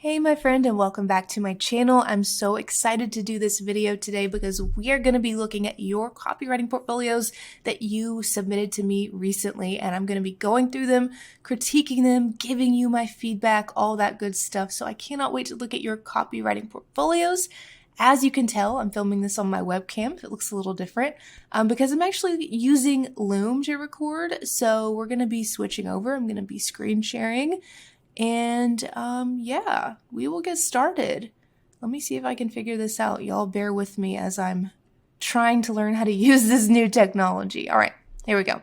Hey my friend, and welcome back to my channel. I'm so excited to do this video today because we are going to be looking at your copywriting portfolios that you submitted to me recently, and I'm going to be going through them, critiquing them, giving you my feedback, all that good stuff. So I cannot wait to look at your copywriting portfolios. As you can tell, I'm filming this on my webcam. It looks a little different because I'm actually using Loom to record. So we're going to be switching over. I'm going to be screen sharing. And yeah, we will get started. Let me see if I can figure this out. Y'all bear with me as I'm trying to learn how to use this new technology. All right, here we go.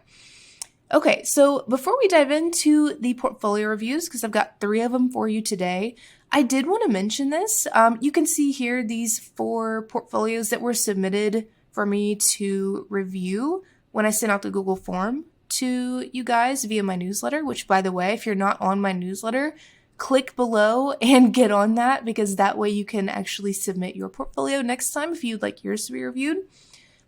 Okay, so before we dive into the portfolio reviews, because I've got 3 of them for you today, I did want to mention this. You can see here these 4 portfolios that were submitted for me to review when I sent out the Google form to you guys via my newsletter, which, by the way, if you're not on my newsletter, click below and get on that, because that way you can actually submit your portfolio next time if you'd like yours to be reviewed.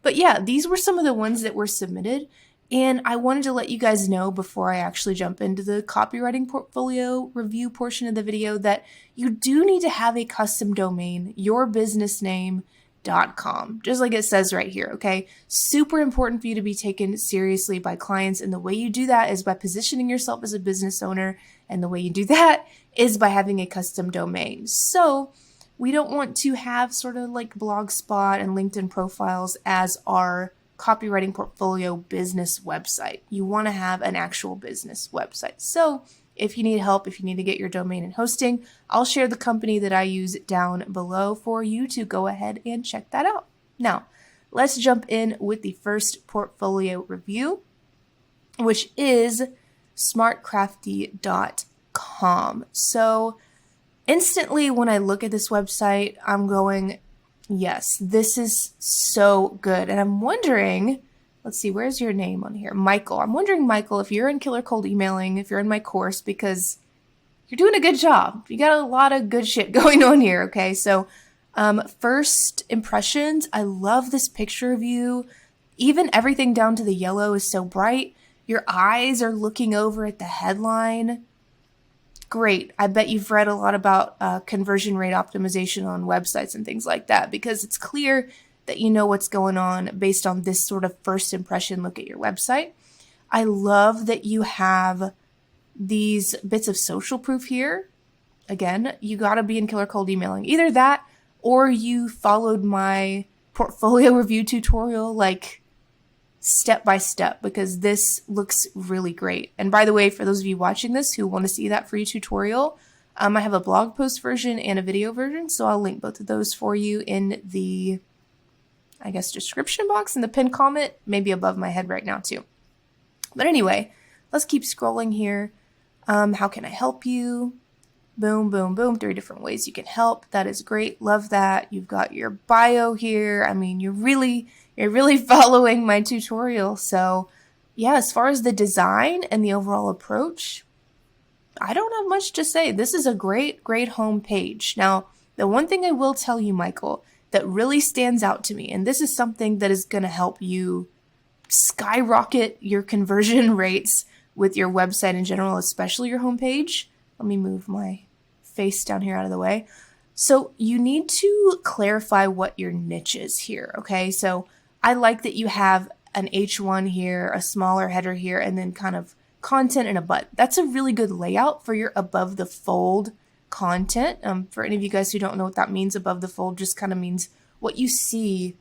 But yeah, these were some of the ones that were submitted, and I wanted to let you guys know before I actually jump into the copywriting portfolio review portion of the video that you do need to have a custom domain, yourbusinessname.com, just like it says right here, okay? Super important for you to be taken seriously by clients, and the way you do that is by positioning yourself as a business owner, and the way you do that is by having a custom domain. So we don't want to have sort of like Blogspot and LinkedIn profiles as our copywriting portfolio business website. You want to have an actual business website. So if you need help, if you need to get your domain and hosting, I'll share the company that I use down below for you to go ahead and check that out. Now, let's jump in with the first portfolio review, which is smartcrafty.com. So instantly when I look at this website, I'm going, yes, this is so good. And I'm wondering, let's see, where's your name on here? Michael. I'm wondering, Michael, if you're in Killer Cold Emailing, if you're in my course, because you're doing a good job. You got a lot of good shit going on here, okay? So first impressions, I love this picture of you. Even everything down to the yellow is so bright. Your eyes are looking over at the headline. Great. I bet you've read a lot about conversion rate optimization on websites and things like that, because it's clear that you know what's going on based on this sort of first impression look at your website. I love that you have these bits of social proof here. Again, you got to be in Killer Cold Emailing. Either that or you followed my portfolio review tutorial like step by step, because this looks really great. And by the way, for those of you watching this who want to see that free tutorial, I have a blog post version and a video version, so I'll link both of those for you in the, I guess, description box in the pinned comment, maybe above my head right now too. But anyway, let's keep scrolling here. How can I help you? Boom, boom, boom. 3 different ways you can help. That is great. Love that. You've got your bio here. I mean, you're really following my tutorial. So yeah, as far as the design and the overall approach, I don't have much to say. This is a great home page. Now, the one thing I will tell you, Michael, that really stands out to me, and this is something that is going to help you skyrocket your conversion rates with your website in general, especially your homepage. Let me move my face down here out of the way. So you need to clarify what your niche is here, okay? So I like that you have an H1 here, a smaller header here, and then kind of content and a button. That's a really good layout for your above the fold content. For any of you guys who don't know what that means, above the fold just kind of means what you see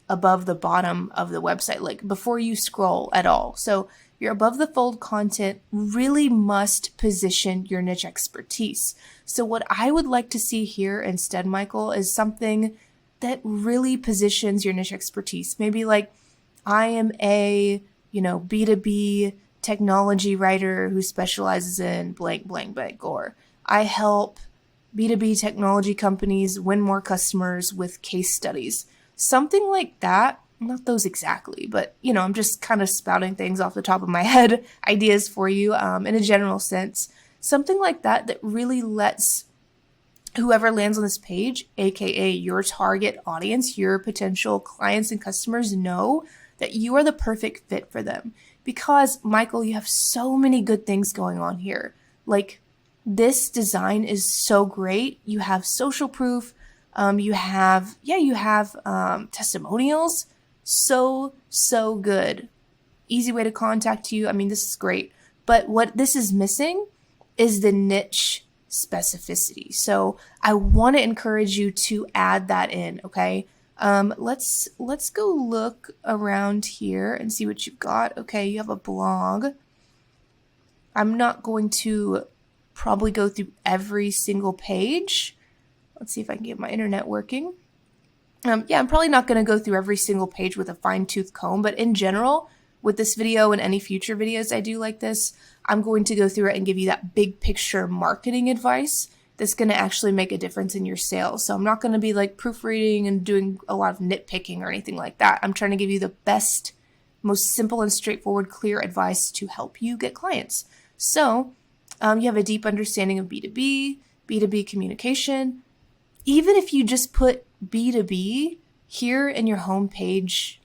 above the bottom of the website, like before you scroll at all. So your above the fold content really must position your niche expertise. So what I would like to see here instead, Michael, is something that really positions your niche expertise. Maybe like, I am a, B2B technology writer who specializes in blank, blank, blank, or I help B2B technology companies win more customers with case studies. Something like that. Not those exactly, but, I'm just kind of spouting things off the top of my head, ideas for you in a general sense. Something like that really lets whoever lands on this page, aka your target audience, your potential clients and customers, know that you are the perfect fit for them. Because, Michael, you have so many good things going on here. Like, this design is so great. You have social proof. You have testimonials. So good. Easy way to contact you. I mean, this is great. But what this is missing is the niche specificity. So I want to encourage you to add that in, okay? Let's go look around here and see what you've got. Okay, you have a blog. I'm not going to probably go through every single page. Let's see if I can get my internet working. I'm probably not going to go through every single page with a fine-tooth comb, but in general, with this video and any future videos I do like this, I'm going to go through it and give you that big picture marketing advice that's going to actually make a difference in your sales. So I'm not going to be like proofreading and doing a lot of nitpicking or anything like that. I'm trying to give you the best, most simple and straightforward, clear advice to help you get clients. So you have a deep understanding of B2B, B2B communication. Even if you just put B2B here in your homepage,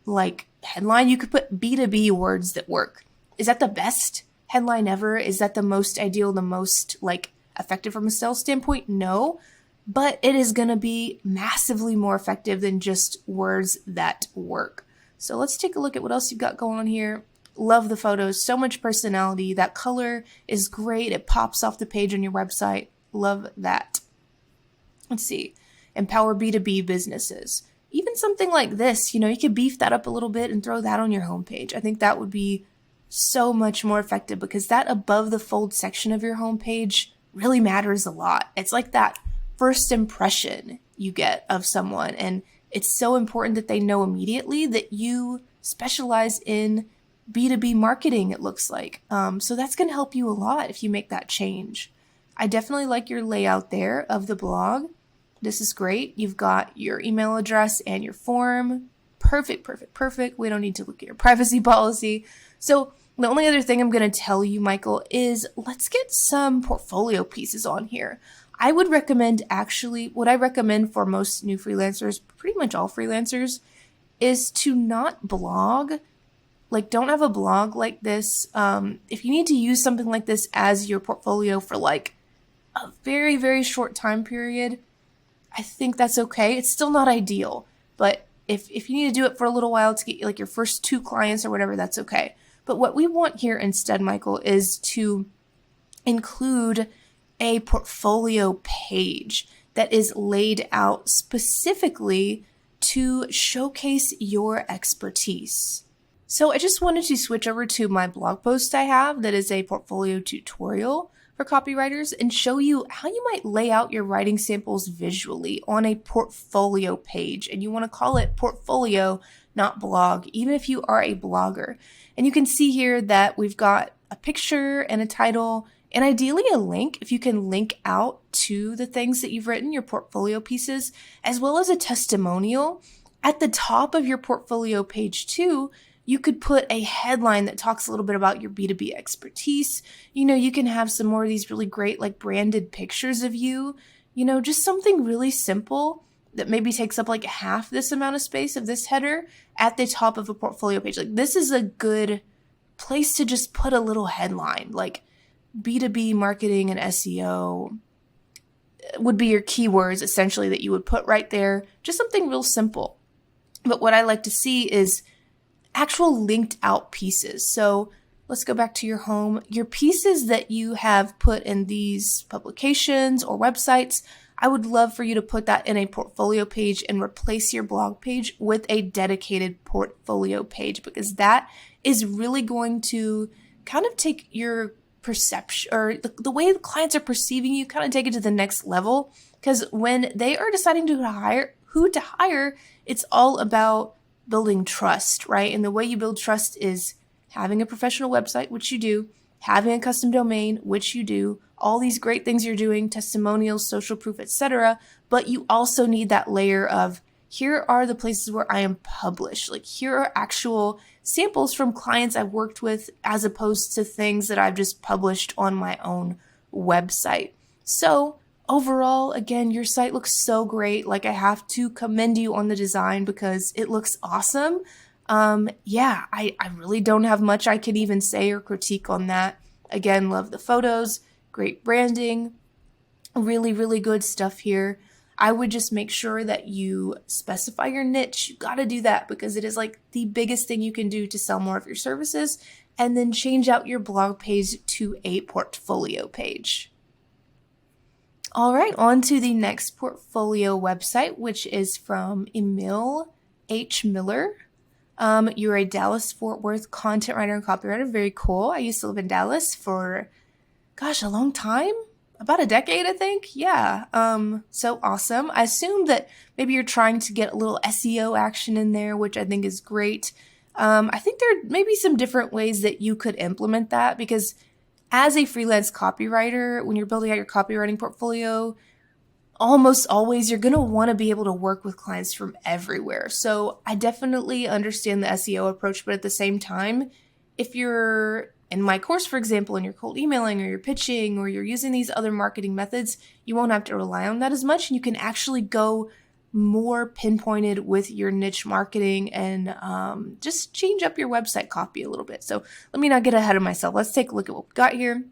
like headline, you could put B2B words that work. Is that the best headline ever? Is that the most ideal, the most like effective from a sales standpoint? No, but it is going to be massively more effective than just words that work. So let's take a look at what else you've got going on here. Love the photos, so much personality. That color is great. It pops off the page on your website. Love that. Let's see. Empower B2B businesses. Even something like this, you could beef that up a little bit and throw that on your homepage. I think that would be so much more effective because that above the fold section of your homepage really matters a lot. It's like that first impression you get of someone, and it's so important that they know immediately that you specialize in B2B marketing, it looks like. So that's going to help you a lot if you make that change. I definitely like your layout there of the blog. This is great. You've got your email address and your form. Perfect. We don't need to look at your privacy policy. So the only other thing I'm going to tell you, Michael, is let's get some portfolio pieces on here. I would recommend what I recommend for most new freelancers, pretty much all freelancers, is to not blog. Like, don't have a blog like this. If you need to use something like this as your portfolio for like a very, very short time period, I think that's okay. It's still not ideal, but if you need to do it for a little while to get like your first 2 clients or whatever, that's okay. But what we want here instead, Michael, is to include a portfolio page that is laid out specifically to showcase your expertise. So I just wanted to switch over to my blog post I have that is a portfolio tutorial for copywriters and show you how you might lay out your writing samples visually on a portfolio page. And you want to call it portfolio, not blog, even if you are a blogger. And you can see here that we've got a picture and a title and ideally a link, if you can link out to the things that you've written, your portfolio pieces, as well as a testimonial. At the top of your portfolio page too, you could put a headline that talks a little bit about your B2B expertise. You can have some more of these really great like branded pictures of you, just something really simple that maybe takes up like half this amount of space of this header at the top of a portfolio page. Like, this is a good place to just put a little headline, like B2B marketing and SEO would be your keywords essentially that you would put right there. Just something real simple. But what I like to see is actual linked out pieces. So let's go back to your home. Your pieces that you have put in these publications or websites, I would love for you to put that in a portfolio page and replace your blog page with a dedicated portfolio page, because that is really going to kind of take your perception or the way the clients are perceiving you, kind of take it to the next level. Because when they are deciding who to hire, it's all about building trust, right? And the way you build trust is having a professional website, which you do, having a custom domain, which you do, all these great things you're doing, testimonials, social proof, etc. But you also need that layer of, here are the places where I am published. Like, here are actual samples from clients I've worked with, as opposed to things that I've just published on my own website. So overall, again, your site looks so great. Like, I have to commend you on the design because it looks awesome. I really don't have much I can even say or critique on that. Again, love the photos. great branding, really, really good stuff here. I would just make sure that you specify your niche. You got to do that because it is like the biggest thing you can do to sell more of your services, and then change out your blog page to a portfolio page. All right, on to the next portfolio website, which is from Emil H. Miller. You're a Dallas-Fort Worth content writer and copywriter. Very cool. I used to live in Dallas for, a long time. About a decade, I think. Yeah. So awesome. I assume that maybe you're trying to get a little SEO action in there, which I think is great. I think there may be some different ways that you could implement that, because as a freelance copywriter, when you're building out your copywriting portfolio, almost always you're going to want to be able to work with clients from everywhere. So I definitely understand the SEO approach, but at the same time, if you're in my course, for example, and you're cold emailing or you're pitching or you're using these other marketing methods, you won't have to rely on that as much, and you can actually go more pinpointed with your niche marketing and just change up your website copy a little bit. So let me not get ahead of myself. Let's take a look at what we got here.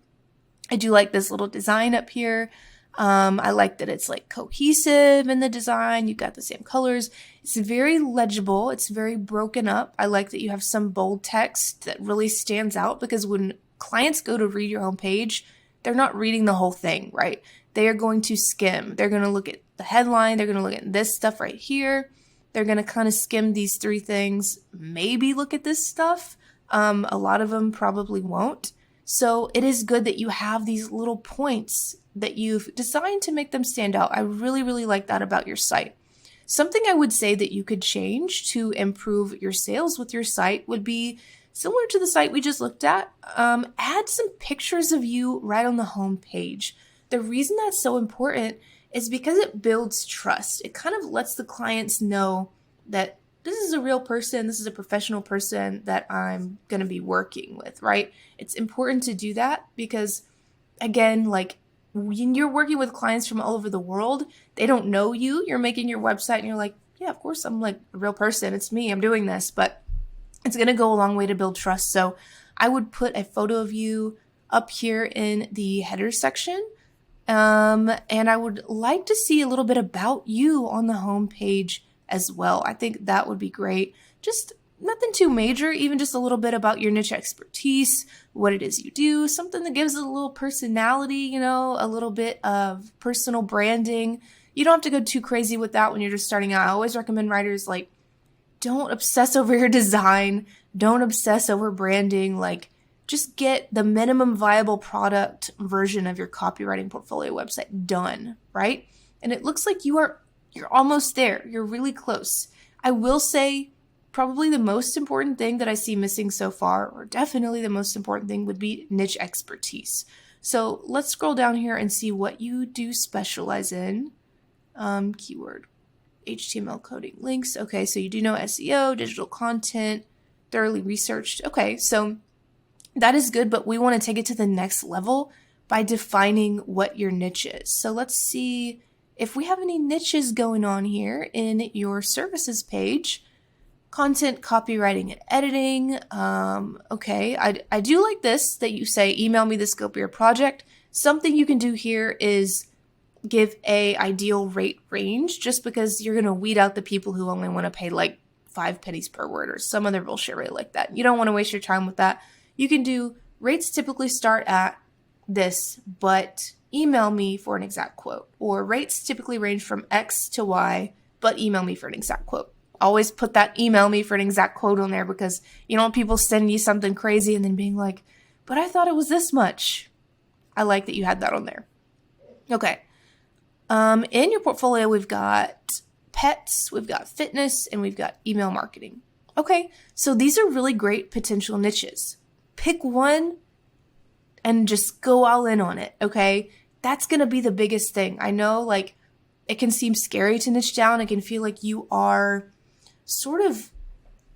I do like this little design up here. I like that it's like cohesive in the design. You've got the same colors. It's very legible. It's very broken up. I like that you have some bold text that really stands out, because when clients go to read your homepage, they're not reading the whole thing, right? They are going to skim. They're going to look at the headline. They're going to look at this stuff right here. They're going to kind of skim these three things, maybe look at this stuff. A lot of them probably won't. So it is good that you have these little points that you've designed to make them stand out. I really, really like that about your site. Something I would say that you could change to improve your sales with your site would be similar to the site we just looked at. Add some pictures of you right on the home page. The reason that's so important is because it builds trust. It kind of lets the clients know that this is a real person, this is a professional person that I'm going to be working with, right? It's important to do that because, again, like when you're working with clients from all over the world, they don't know you. You're making your website and you're like, yeah, of course, I'm like a real person. It's me. I'm doing this. But it's going to go a long way to build trust. So I would put a photo of you up here in the header section. And I would like to see a little bit about you on the home page as well. I think that would be great. Just nothing too major, even just a little bit about your niche expertise, what it is you do, something that gives it a little personality, a little bit of personal branding. You don't have to go too crazy with that when you're just starting out. I always recommend writers, like, don't obsess over your design. Don't obsess over branding. Like, just get the minimum viable product version of your copywriting portfolio website done, right? And it looks like you're almost there. You're really close. I will say probably the most important thing that I see missing so far, or definitely the most important thing, would be niche expertise. So let's scroll down here and see what you do specialize in. Keyword, HTML coding, links. Okay, so you do know SEO, digital content, thoroughly researched. Okay, so that is good, but we want to take it to the next level by defining what your niche is. So let's see if we have any niches going on here in your services page. Content, copywriting, and editing. Okay, I do like this, that you say, email me the scope of your project. Something you can do here is give a ideal rate range, just because you're going to weed out the people who only want to pay like 5 pennies per word or some other bullshit rate like that. You don't want to waste your time with that. You can do rates typically start at this, but email me for an exact quote. Or rates typically range from X to Y, but email me for an exact quote. Always put that email me for an exact quote on there, because you don't want people sending you something crazy and then being like, but I thought it was this much. I like that you had that on there. Okay. In your portfolio, we've got pets, we've got fitness, and we've got email marketing. Okay. So these are really great potential niches. Pick one and just go all in on it. Okay. That's going to be the biggest thing. I know, like, it can seem scary to niche down. It can feel like you are sort of,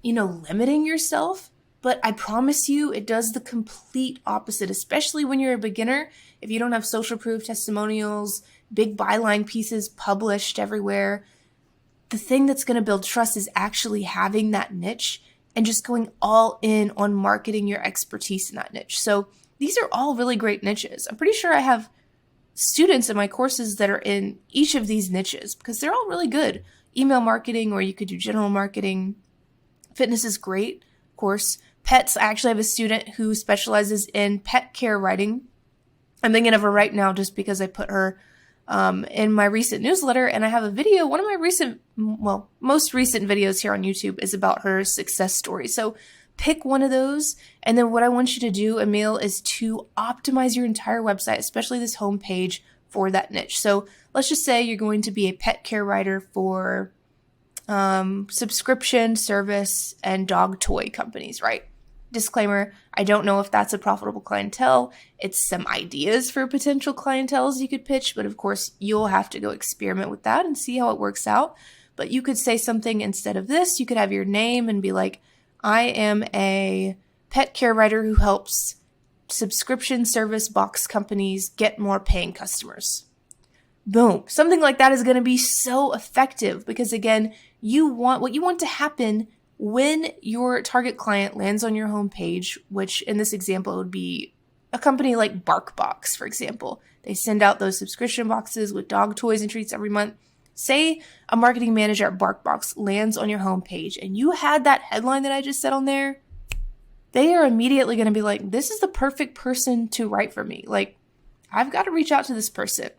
limiting yourself, but I promise you it does the complete opposite, especially when you're a beginner. If you don't have social proof, testimonials, big byline pieces published everywhere, the thing that's going to build trust is actually having that niche and just going all in on marketing your expertise in that niche. So these are all really great niches. I'm pretty sure I have students in my courses that are in each of these niches because they're all really good. Email marketing, or you could do general marketing. Fitness is great, of course. Pets, I actually have a student who specializes in pet care writing. I'm thinking of her right now just because I put her in my recent newsletter, and I have a video. One of my most recent videos here on YouTube is about her success story. So pick one of those, and then what I want you to do, Emil, is to optimize your entire website, especially this homepage, for that niche. So let's just say you're going to be a pet care writer for subscription, service, and dog toy companies, right? Disclaimer, I don't know if that's a profitable clientele. It's some ideas for potential clienteles you could pitch, but of course you'll have to go experiment with that and see how it works out. But you could say something instead of this. You could have your name and be like, I am a pet care writer who helps subscription service box companies get more paying customers. Boom. Something like that is going to be so effective because, again, what you want to happen when your target client lands on your homepage, which in this example would be a company like BarkBox, for example. They send out those subscription boxes with dog toys and treats every month. Say a marketing manager at BarkBox lands on your homepage and you had that headline that I just said on there, they are immediately going to be like, this is the perfect person to write for me. Like, I've got to reach out to this person.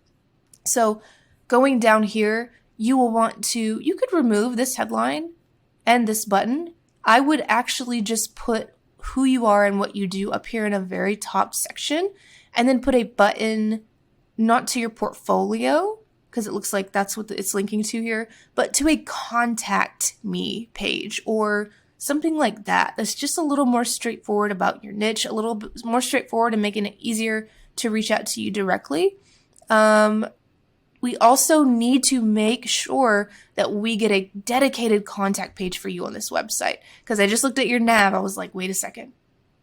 So going down here, you could remove this headline and this button. I would actually just put who you are and what you do up here in a very top section, and then put a button not to your portfolio, because it looks like that's what it's linking to here, but to a contact me page or something like that. That's just a little more straightforward about your niche, a little bit more straightforward and making it easier to reach out to you directly. We also need to make sure that we get a dedicated contact page for you on this website. Because I just looked at your nav. I was like, wait a second.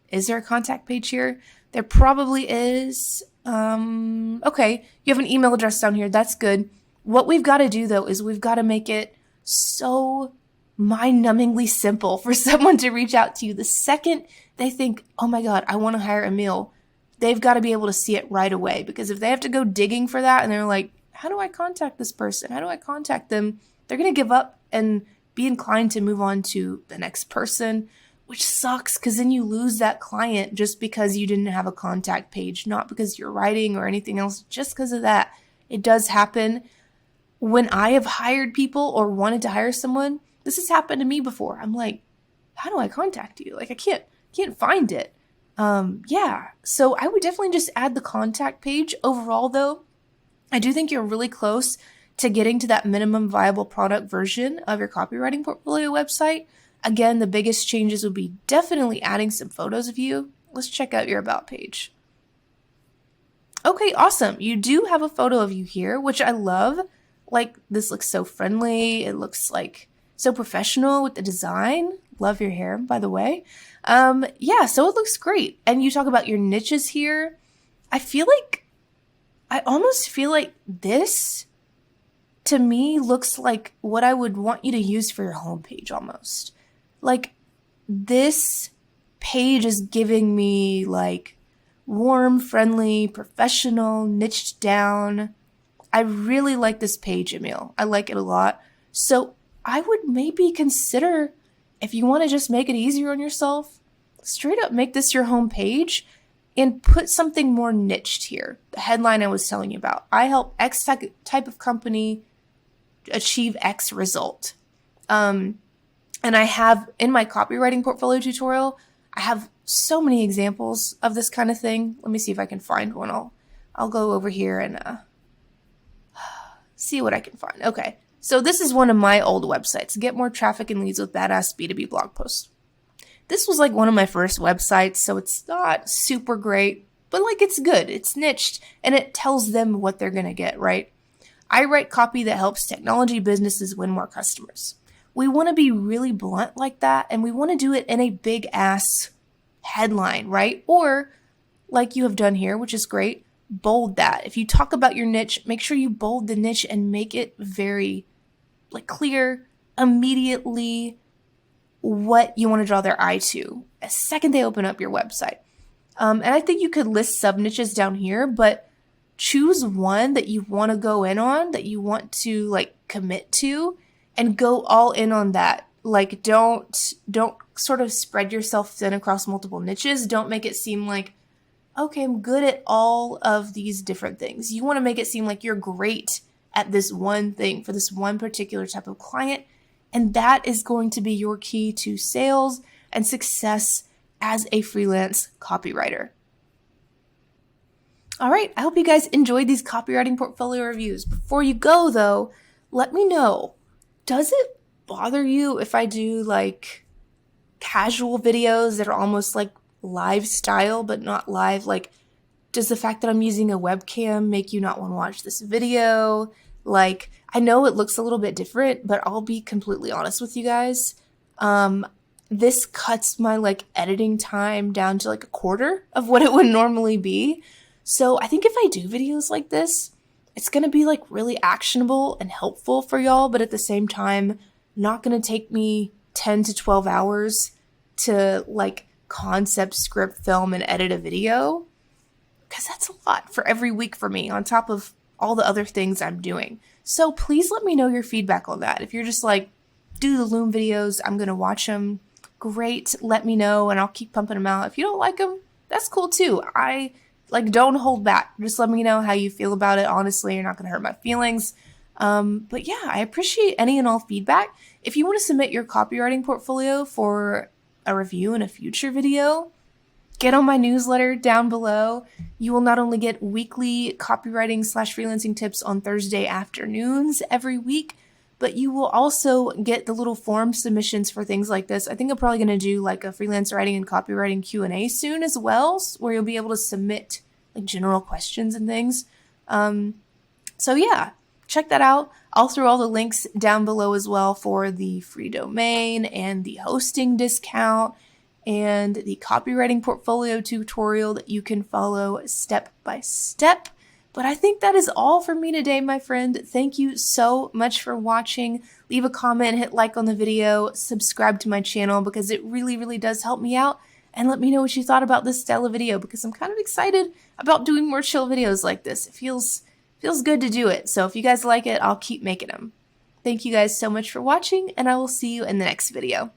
Is there a contact page here? There probably is. Okay, you have an email address down here. That's good. What we've got to do, though, is we've got to make it so mind-numbingly simple for someone to reach out to you. The second they think, oh my God, I want to hire Emil, they've got to be able to see it right away. Because if they have to go digging for that and they're like, how do I contact this person? How do I contact them? They're going to give up and be inclined to move on to the next person, which sucks because then you lose that client just because you didn't have a contact page, not because you're writing or anything else, just because of that. It does happen. When I have hired people or wanted to hire someone, this has happened to me before. I'm like, how do I contact you? Like, I can't find it. So I would definitely just add the contact page. Overall, though, I do think you're really close to getting to that minimum viable product version of your copywriting portfolio website. Again, the biggest changes would be definitely adding some photos of you. Let's check out your about page. Okay, awesome. You do have a photo of you here, which I love. Like, this looks so friendly. It looks like so professional with the design. Love your hair, by the way. So it looks great. And you talk about your niches here. I almost feel like this, to me, looks like what I would want you to use for your homepage almost. Like, this page is giving me like warm, friendly, professional, niched down. I really like this page, Emil. I like it a lot. So I would maybe consider, if you want to just make it easier on yourself, straight up make this your homepage and put something more niched here. The headline I was telling you about. I help X type of company achieve X result. And I have, in my copywriting portfolio tutorial, I have so many examples of this kind of thing. Let me see if I can find one. I'll go over here and see what I can find. Okay, so this is one of my old websites. Get more traffic and leads with badass B2B blog posts. This was like one of my first websites, so it's not super great, but like it's good. It's niched and it tells them what they're going to get, right? I write copy that helps technology businesses win more customers. We want to be really blunt like that, and we want to do it in a big ass headline, right? Or like you have done here, which is great, bold that. If you talk about your niche, make sure you bold the niche and make it very like clear immediately what you want to draw their eye to the second they open up your website. And I think you could list sub niches down here, but choose one that you want to go in on, that you want to like commit to, and go all in on that. Like don't sort of spread yourself thin across multiple niches. Don't make it seem like, okay, I'm good at all of these different things. You want to make it seem like you're great at this one thing for this one particular type of client. And that is going to be your key to sales and success as a freelance copywriter. All right, I hope you guys enjoyed these copywriting portfolio reviews. Before you go though, let me know, does it bother you if I do like casual videos that are almost like live style, but not live? Like, does the fact that I'm using a webcam make you not want to watch this video? Like, I know it looks a little bit different, but I'll be completely honest with you guys. This cuts my like editing time down to like a quarter of what it would normally be. So I think if I do videos like this, it's going to be like really actionable and helpful for y'all, but at the same time, not going to take me 10 to 12 hours to like concept, script, film, and edit a video. Because that's a lot for every week for me on top of all the other things I'm doing. So please let me know your feedback on that. If you're just like, do the Loom videos, I'm going to watch them. Great. Let me know and I'll keep pumping them out. If you don't like them, that's cool too. Don't hold back. Just let me know how you feel about it. Honestly, you're not going to hurt my feelings. But yeah, I appreciate any and all feedback. If you want to submit your copywriting portfolio for a review in a future video, get on my newsletter down below. You will not only get weekly copywriting/freelancing tips on Thursday afternoons every week, but you will also get the little form submissions for things like this. I think I'm probably going to do like a freelance writing and copywriting Q&A soon as well, where you'll be able to submit like general questions and things. So yeah, check that out. I'll throw all the links down below as well for the free domain and the hosting discount and the copywriting portfolio tutorial that you can follow step by step. But I think that is all for me today, my friend. Thank you so much for watching. Leave a comment, hit like on the video, subscribe to my channel because it really, really does help me out. And let me know what you thought about this style of video because I'm kind of excited about doing more chill videos like this. It feels good to do it. So if you guys like it, I'll keep making them. Thank you guys so much for watching, and I will see you in the next video.